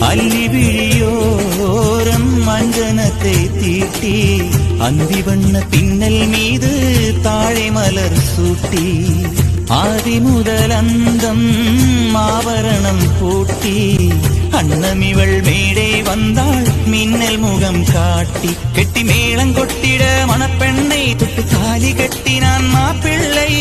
அல்லி விழியோரம் மஞ்சனத்தை தீட்டி அந்தி வண்ண பின்னல் மீது தாழை மலர் சூட்டி ஆதி முதல் அந்தம் ஆபரணம் பூட்டி அன்னமிவள் மேடை வந்தாள் மின்னல் முகம் காட்டி கெட்டி மேளங்கொட்டிட மணப்பெண்ணை தொட்டு தாலி கட்டினான் மாப்பிள்ளை